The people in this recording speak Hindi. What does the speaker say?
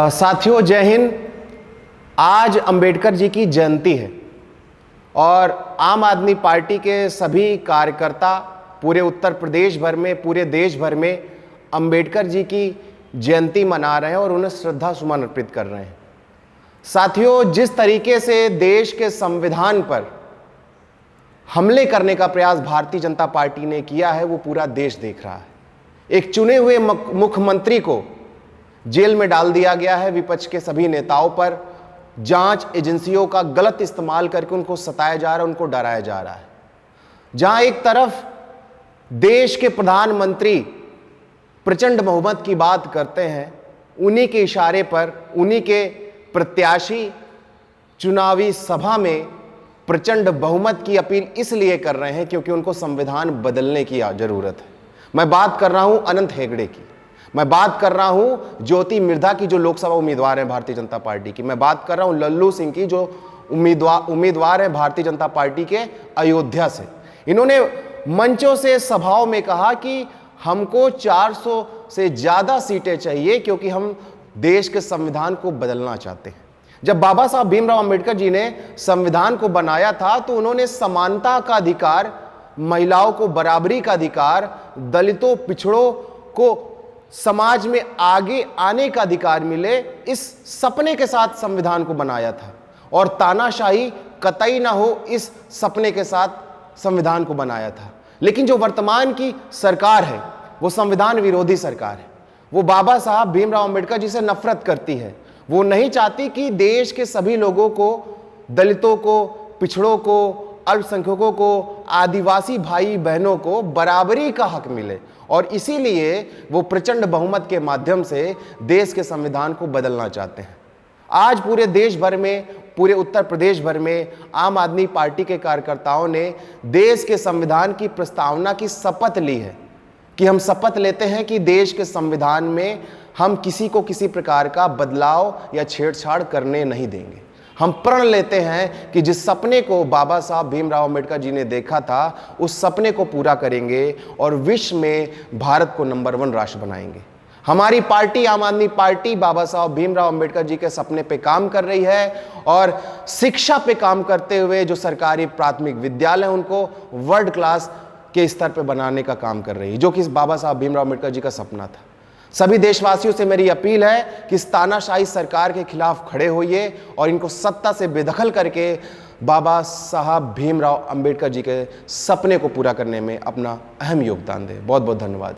साथियों, जय हिंद। आज अंबेडकर जी की जयंती है और आम आदमी पार्टी के सभी कार्यकर्ता पूरे उत्तर प्रदेश भर में, पूरे देश भर में अंबेडकर जी की जयंती मना रहे हैं और उन्हें श्रद्धा सुमन अर्पित कर रहे हैं। साथियों, जिस तरीके से देश के संविधान पर हमले करने का प्रयास भारतीय जनता पार्टी ने किया है, वो पूरा देश देख रहा है। एक चुने हुए मुख्यमंत्री को जेल में डाल दिया गया है। विपक्ष के सभी नेताओं पर जांच एजेंसियों का गलत इस्तेमाल करके उनको सताया जा रहा है, उनको डराया जा रहा है। जहां एक तरफ देश के प्रधानमंत्री प्रचंड बहुमत की बात करते हैं, उन्हीं के इशारे पर उन्हीं के प्रत्याशी चुनावी सभा में प्रचंड बहुमत की अपील इसलिए कर रहे हैं क्योंकि उनको संविधान बदलने की जरूरत है। मैं बात कर रहा हूं अनंत हेगड़े की, मैं बात कर रहा हूं ज्योति मिर्धा की जो लोकसभा उम्मीदवार हैं भारतीय जनता पार्टी की, मैं बात कर रहा हूं लल्लू सिंह की जो उम्मीदवार हैं भारतीय जनता पार्टी के अयोध्या से। इन्होंने मंचों से, सभाओं में कहा कि हमको 400 से ज्यादा सीटें चाहिए क्योंकि हम देश के संविधान को बदलना चाहते हैं। जब बाबा साहब भीमराव अंबेडकर जी ने संविधान को बनाया था तो उन्होंने समानता का अधिकार, महिलाओं को बराबरी का अधिकार, दलितों, पिछड़ों को समाज में आगे आने का अधिकार मिले, इस सपने के साथ संविधान को बनाया था और तानाशाही कतई ना हो, इस सपने के साथ संविधान को बनाया था। लेकिन जो वर्तमान की सरकार है वो संविधान विरोधी सरकार है। वो बाबा साहब भीमराव अंबेडकर जी से नफरत करती है। वो नहीं चाहती कि देश के सभी लोगों को, दलितों को, पिछड़ों को, अल्पसंख्यकों को, आदिवासी भाई बहनों को बराबरी का हक मिले और इसीलिए वो प्रचंड बहुमत के माध्यम से देश के संविधान को बदलना चाहते हैं। आज पूरे देश भर में, पूरे उत्तर प्रदेश भर में आम आदमी पार्टी के कार्यकर्ताओं ने देश के संविधान की प्रस्तावना की शपथ ली है कि हम शपथ लेते हैं कि देश के संविधान में हम किसी को किसी प्रकार का बदलाव या छेड़छाड़ करने नहीं देंगे। हम प्रण लेते हैं कि जिस सपने को बाबा साहब भीमराव अंबेडकर जी ने देखा था, उस सपने को पूरा करेंगे और विश्व में भारत को नंबर 1 राष्ट्र बनाएंगे। हमारी पार्टी, आम आदमी पार्टी, बाबा साहब भीमराव अंबेडकर जी के सपने पे काम कर रही है और शिक्षा पे काम करते हुए जो सरकारी प्राथमिक विद्यालय उनको वर्ल्ड क्लास के स्तर पे बनाने का काम कर रही है, जो कि बाबा साहब भीमराव अंबेडकर जी का सपना था। सभी देशवासियों से मेरी अपील है कि इस तानाशाही सरकार के खिलाफ खड़े होइए और इनको सत्ता से बेदखल करके बाबा साहब भीमराव अंबेडकर जी के सपने को पूरा करने में अपना अहम योगदान दें। बहुत बहुत धन्यवाद।